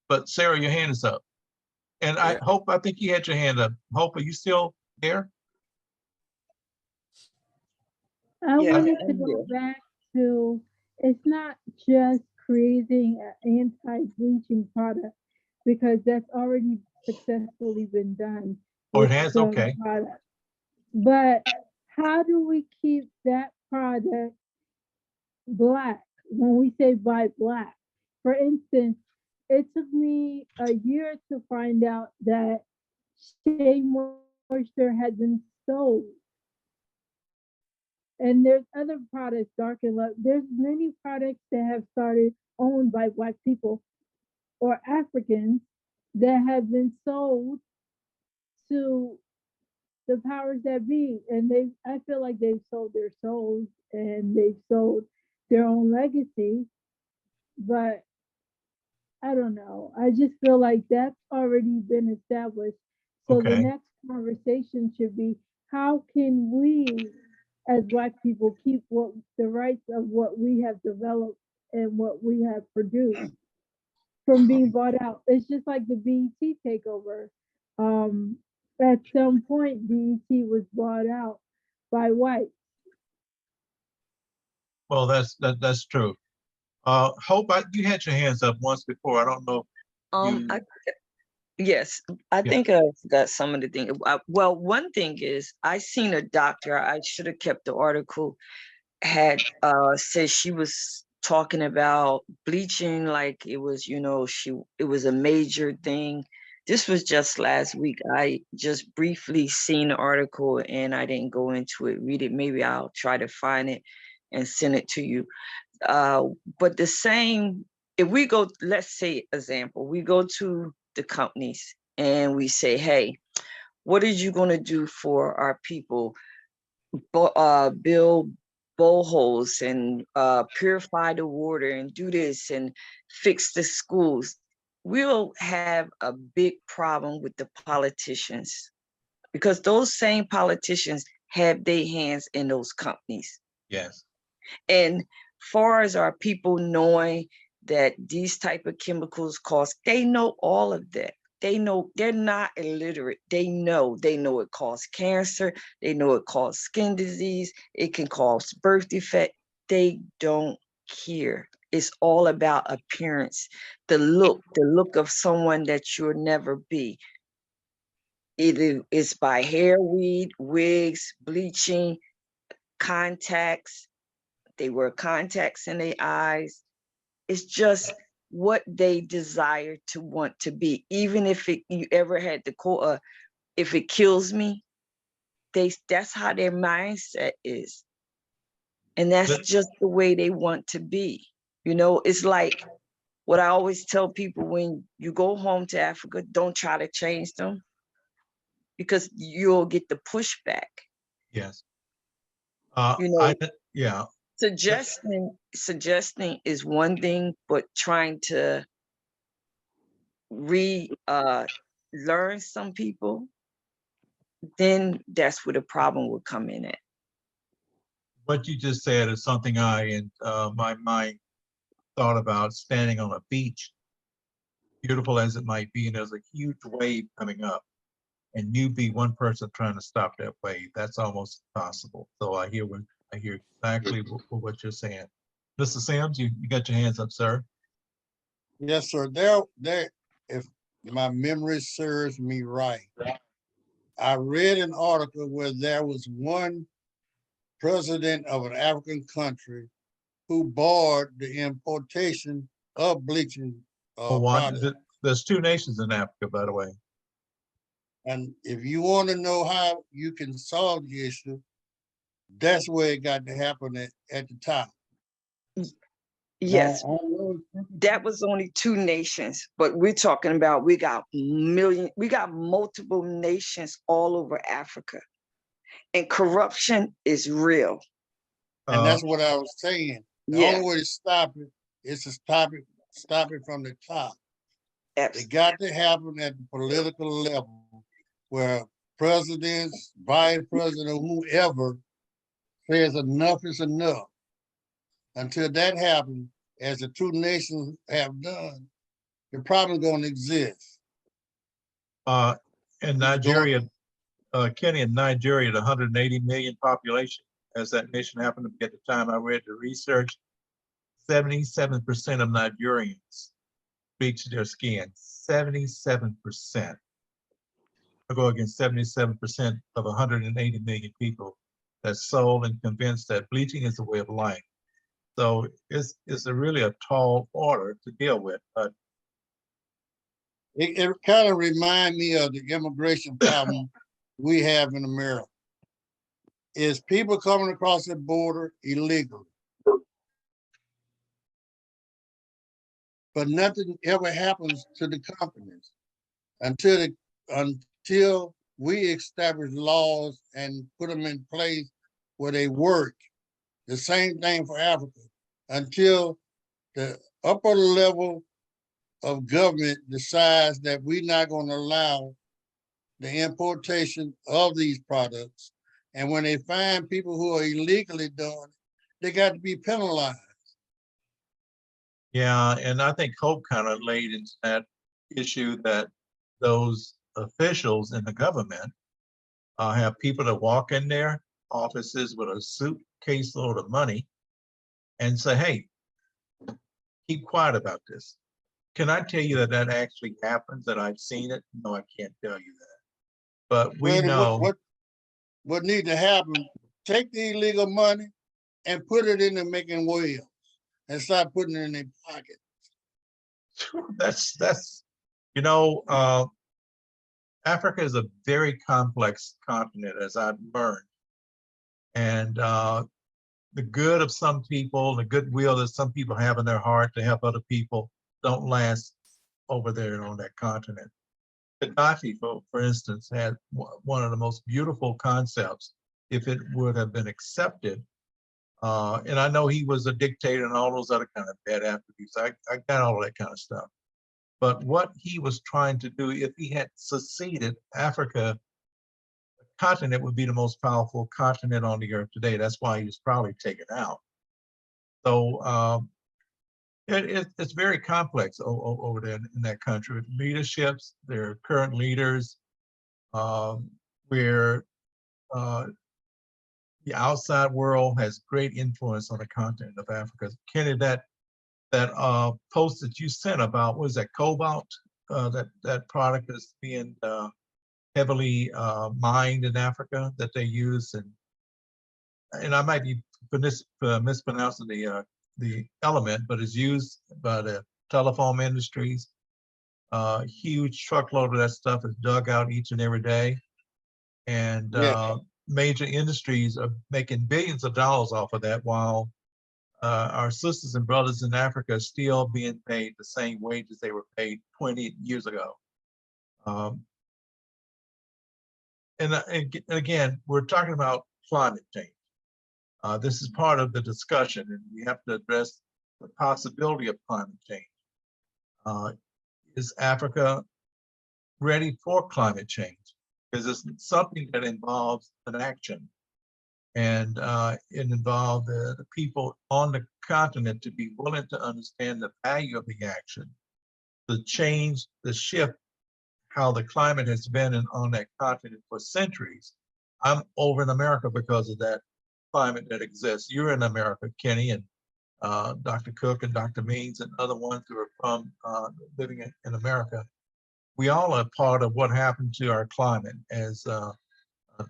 But Sarah, your hand is up. And Yeah. I think you had your hand up. Hope, are you still there? I Yeah, wanted to I'm go there. back to, it's not just creating an anti-bleaching product, because that's already successfully been done Or it with has, some okay. products. But how do we keep that product black when we say by black? For instance, it took me a year to find out that Shea Moisture had been sold. And there's other products, Dark and Love. There's many products that have started owned by Black people or Africans that have been sold to the powers that be. And I feel like they've sold their souls and they've sold their own legacy. But I don't know. I just feel like that's already been established. So the Okay. next conversation should be, how can we as Black people keep what the rights of what we have developed and what we have produced from being bought out? It's just like the BET takeover. At some point, BET was bought out by whites. Well, that's true. Hope, you had your hands up once before. I don't know. I, yes, I Yeah. think I forgot some of the things. Well, one thing is I seen a doctor, I should have kept the article, had said she was talking about bleaching like it was, it was a major thing. This was just last week. I just briefly seen the article and I didn't go into it, read it. Maybe I'll try to find it and send it to you. But the same, if we go, let's say example, we go to the companies and we say, hey, what are you going to do for our people? Build boreholes and purify the water and do this and fix the schools. We'll have a big problem with the politicians, because those same politicians have their hands in those companies. Yes. And far as our people knowing that these type of chemicals cause, they know all of that. They know, they're not illiterate. They know it causes cancer. They know it causes skin disease. It can cause birth defect. They don't care. It's all about appearance, the look of someone that you'll never be. Either it's by hair weed, wigs, bleaching, contacts. They wear contacts in their eyes. It's just what they desire to want to be. Even if you ever had the core, if it kills me, that's how their mindset is. And that's just the way they want to be. It's like what I always tell people: when you go home to Africa, don't try to change them, because you'll get the pushback. Yes. Yeah. Suggesting is one thing, but trying to learn some people, then that's where the problem would come in at. What you just said is something I, in my mind, thought about standing on a beach, beautiful as it might be, and there's a huge wave coming up. and you be one person trying to stop that wave. That's almost impossible. So I hear exactly what you're saying. Mr. Sims, you got your hands up, sir. Yes, sir. There, if my memory serves me right, I read an article where there was one president of an African country who barred the importation of bleaching products. There's 2 nations in Africa, by the way. And if you want to know how you can solve the issue, that's where it got to happen at the top. Yes, that was only 2 nations, but we're talking about we got multiple nations all over Africa, and corruption is real. And that's what I was saying. The Yeah, only way to stop it is to stop it from the top. It absolutely. got to happen at the political level where presidents, vice president, or whoever says enough is enough. Until that happens, as the 2 nations have done, the problem gonna exist. In Nigeria, Kenny, in Nigeria, the 180 million population, as that nation happened to be at the time I read the research, 77% of Nigerians bleach their skin. 77%. I go against 77% of 180 million people that's sold and convinced that bleaching is a way of life. So it's really a tall order to deal with. But it kind of reminds me of the immigration problem we have in America. Is people coming across the border illegally, but nothing ever happens to the companies until we establish laws and put them in place where they work. The same thing for Africa. Until the upper level of government decides that we're not going to allow the importation of these products. And when they find people who are illegally doing it, they got to be penalized. yeah, and I think Hope kind of laid into that issue that those officials in the government have people that walk in their offices with a suitcase load of money and say, hey, keep quiet about this. Can I tell you that that actually happens, that I've seen it? No, I can't tell you that. But we know. What needs to happen, take the illegal money and put it into making whales and start putting it in their pocket. That's Africa is a very complex continent, as I've learned. And the good of some people, the goodwill that some people have in their heart to help other people don't last over there on that continent. Gaddafi, for instance, had one of the most beautiful concepts if it would have been accepted. And I know he was a dictator and all those other kind of bad attributes. I got all of that kind of stuff. But what he was trying to do, if he had succeeded, Africa, the continent would be the most powerful continent on the earth today. That's why he was probably taken out. So it's very complex over there in that country. Leaderships, their current leaders, where the outside world has great influence on the continent of Africa. Kenny, that post that you sent about, what is that, cobalt? That product is being heavily mined in Africa that they use, and I might be mispronouncing the element, but it's used by the telephone industries. Huge truckload of that stuff is dug out each and every day, and major industries are making billions of dollars off of that, while our sisters and brothers in Africa are still being paid the same wages they were paid 20 years ago. And again, we're talking about climate change. This is part of the discussion, and we have to address the possibility of climate change. Is Africa ready for climate change? Because it's something that involves an action. And it involved the people on the continent to be willing to understand the value of the action, the change, the shift how the climate has been on that continent for centuries. I'm over in America because of that climate that exists. You're in America, Kenny, and Dr. Cook and Dr. Means and other ones who are from living in America. We all are part of what happened to our climate as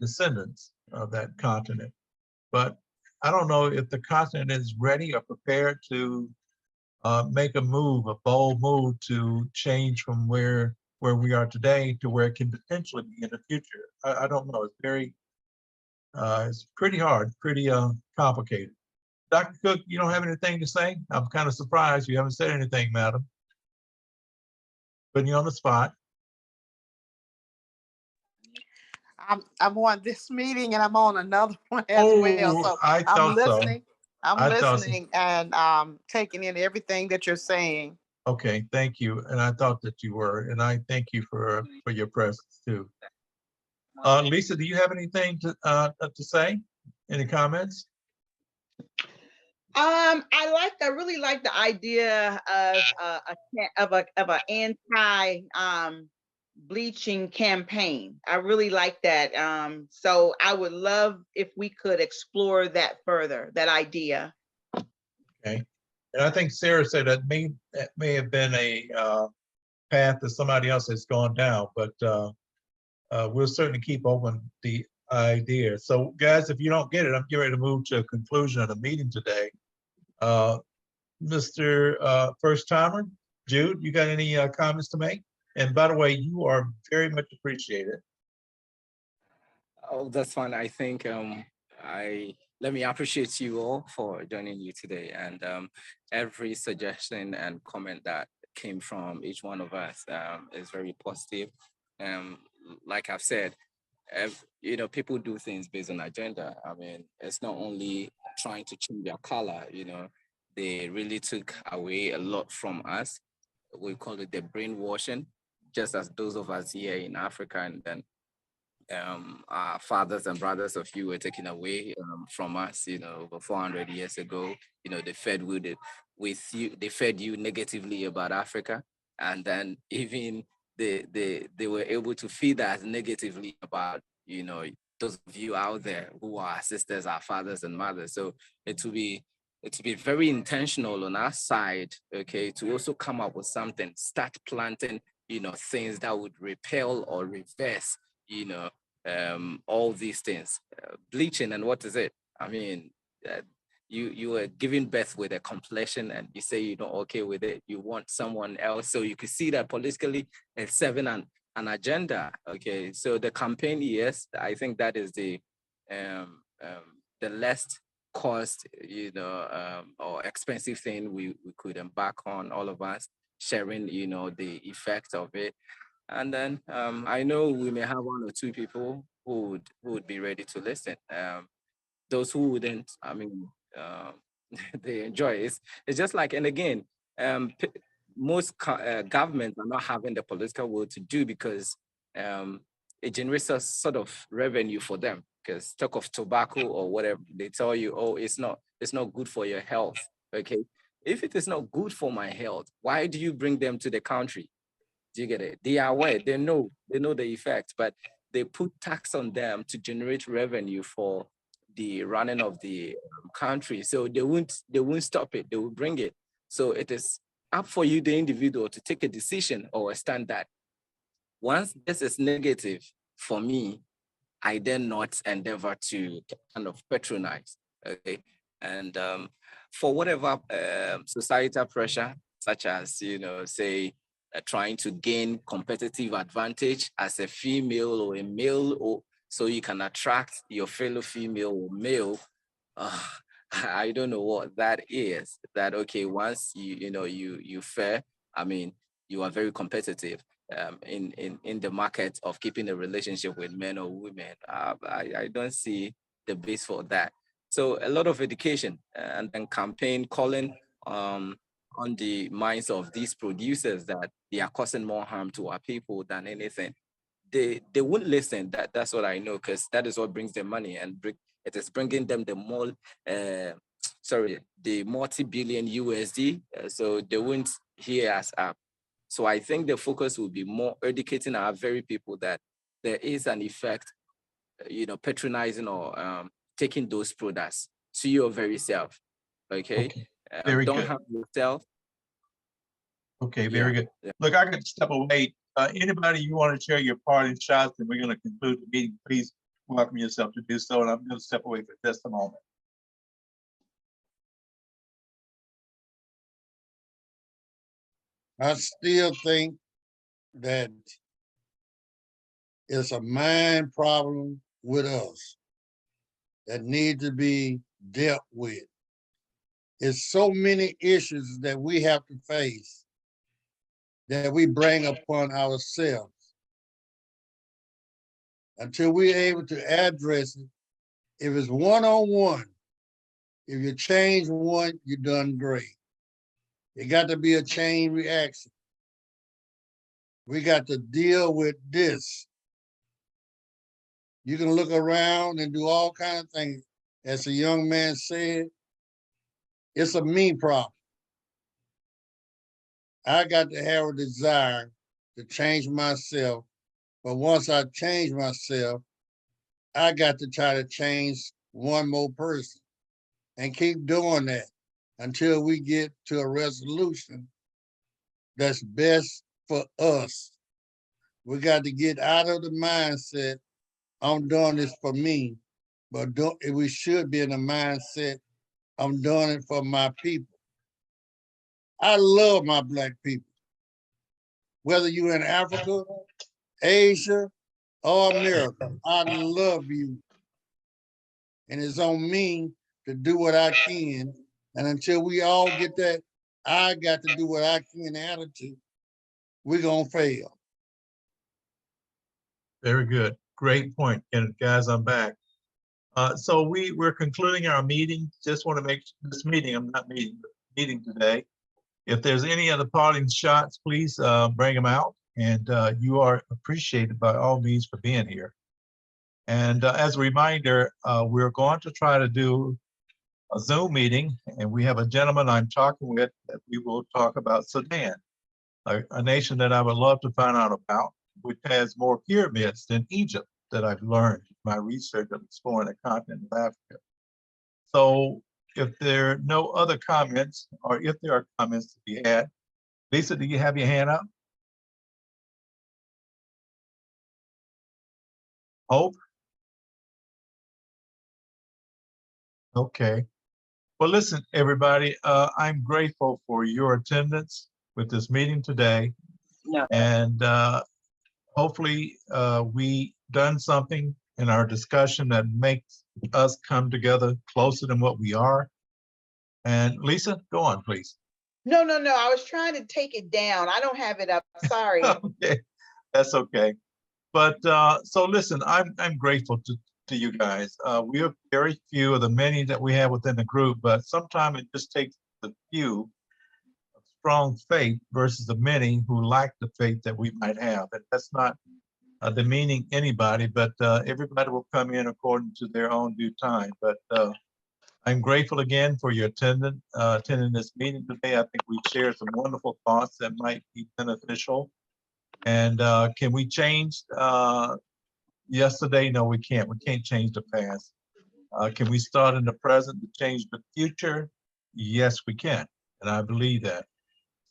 descendants of that continent. But I don't know if the continent is ready or prepared to make a move, a bold move to change from where we are today to where it can potentially be in the future. I don't know. It's pretty hard, pretty complicated. Dr. Cook, you don't have anything to say? I'm kind of surprised you haven't said anything, madam. Putting you on the spot. I'm on this meeting and I'm on another one as well. So I I'm thought so. listening. I'm I thought so. listening and taking in everything that you're saying. Okay, thank you. And I thought that you were, and I thank you for your presence too. Lisa, do you have anything to say? Any comments? I really like the idea of a anti bleaching campaign. I really like that. So I would love if we could explore that further, that idea. Okay. And I think Sarah said that may have been a path that somebody else has gone down, but we'll certainly keep open the idea. So guys, if you don't get it, I'm getting ready to move to a conclusion of the meeting today. Mr. First Timer, Jude, you got any comments to make? And by the way, you are very much appreciated. Oh, that's fine. I think let me appreciate you all for joining you today, and every suggestion and comment that came from each one of us is very positive. Like I've said, people do things based on agenda. I mean, it's not only trying to change their color. They really took away a lot from us. We call it the brainwashing, just as those of us here in Africa and then our fathers and brothers of you were taken away from us, over 400 years ago. They fed they fed you negatively about Africa, and then even they were able to feed us negatively about those of you out there who are our sisters, our fathers and mothers. So it will be very intentional on our side, okay, to also come up with something, start planting, things that would repel or reverse, all these things. Bleaching, and what is it? I mean, you are giving birth with a complexion and you say you're not okay with it, you want someone else. So you can see that politically it's serving an agenda. Okay, so the campaign, yes, I think that is the less cost, or expensive thing we could embark on, all of us sharing, the effect of it. And then I know we may have one or two people who would be ready to listen. Those who wouldn't, I mean, they enjoy it. It's just like, and again, most governments are not having the political will to do, because it generates a sort of revenue for them. Because talk of tobacco or whatever, they tell you, oh, it's not good for your health. Okay, if it is not good for my health, why do you bring them to the country? Do you get it? They are aware, they know the effect, but they put tax on them to generate revenue for the running of the country. So they won't stop it, they will bring it. So it is up for you, the individual, to take a decision or a stand that once this is negative for me, I then not endeavor to kind of patronize, okay? And for whatever societal pressure, such as, say, trying to gain competitive advantage as a female or a male, or so you can attract your fellow female or male. I don't know what that is. That, okay, once you fair, I mean, you are very competitive in the market of keeping a relationship with men or women. I don't see the base for that. So a lot of education and then campaign calling on the minds of these producers that they are causing more harm to our people than anything. They won't listen. That's what I know, because that is what brings them money, and it is bringing them the multi-billion USD. So they won't hear us up. So I think the focus will be more educating our very people that there is an effect, patronizing or taking those products to your very self. Okay. Okay. Very Don't good. harm yourself. Okay, very good. Yeah. Look, I could step away. Anybody you want to share your parting shots, and we're going to conclude the meeting, please welcome yourself to do so. And I'm going to step away for just a moment. I still think that it's a mind problem with us that need to be dealt with. It's so many issues that we have to face that we bring upon ourselves. Until we're able to address it, if it's one-on-one, if you change one, you're done great. It got to be a chain reaction. We got to deal with this. You can look around and do all kinds of things. As a young man said, it's a me problem. I got to have a desire to change myself. But once I change myself, I got to try to change one more person and keep doing that until we get to a resolution that's best for us. We got to get out of the mindset, I'm doing this for me, but we should be in the mindset, I'm doing it for my people. I love my Black people. Whether you're in Africa, Asia, or America, I love you. And it's on me to do what I can. And until we all get that, I got to do what I can attitude, we're going to fail. Very good. Great point. And guys, I'm back. So we're concluding our meeting. Just want to make this meeting, I'm not meeting today. If there's any other parting shots, please bring them out. And you are appreciated by all means for being here. And as a reminder, we're going to try to do a Zoom meeting, and we have a gentleman I'm talking with that we will talk about Sudan, a nation that I would love to find out about, which has more pyramids than Egypt that I've learned in my research of exploring the continent of Africa. So if there are no other comments, or if there are comments to be had, Lisa, do you have your hand up? Hope? Okay. Well, listen, everybody, I'm grateful for your attendance with this meeting today. No. And hopefully we done something in our discussion that makes us come together closer than what we are. And Lisa, go on, please. No. I was trying to take it down. I don't have it up. Sorry. Okay, that's okay. But so listen, I'm grateful to you guys. We are very few of the many that we have within the group, but sometimes it just takes the few of strong faith versus the many who lack the faith that we might have. And that's not demeaning anybody, but everybody will come in according to their own due time. But I'm grateful again for your attending this meeting today. I think we've shared some wonderful thoughts that might be beneficial. And can we change yesterday? No, we can't. We can't change the past. Can we start in the present to change the future? Yes, we can. And I believe that.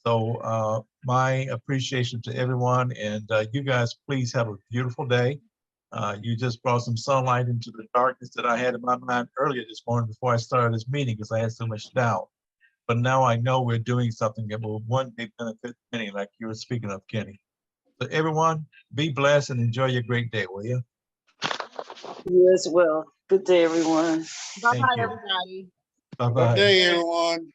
So my appreciation to everyone, and you guys, please have a beautiful day. You just brought some sunlight into the darkness that I had in my mind earlier this morning before I started this meeting because I had so much doubt. But now I know we're doing something that will one day benefit many, like you were speaking of, Kenny. So everyone, be blessed and enjoy your great day, will you? You as well. Good day, everyone. Bye Thank bye, you. everybody. Bye-bye. Good day, everyone.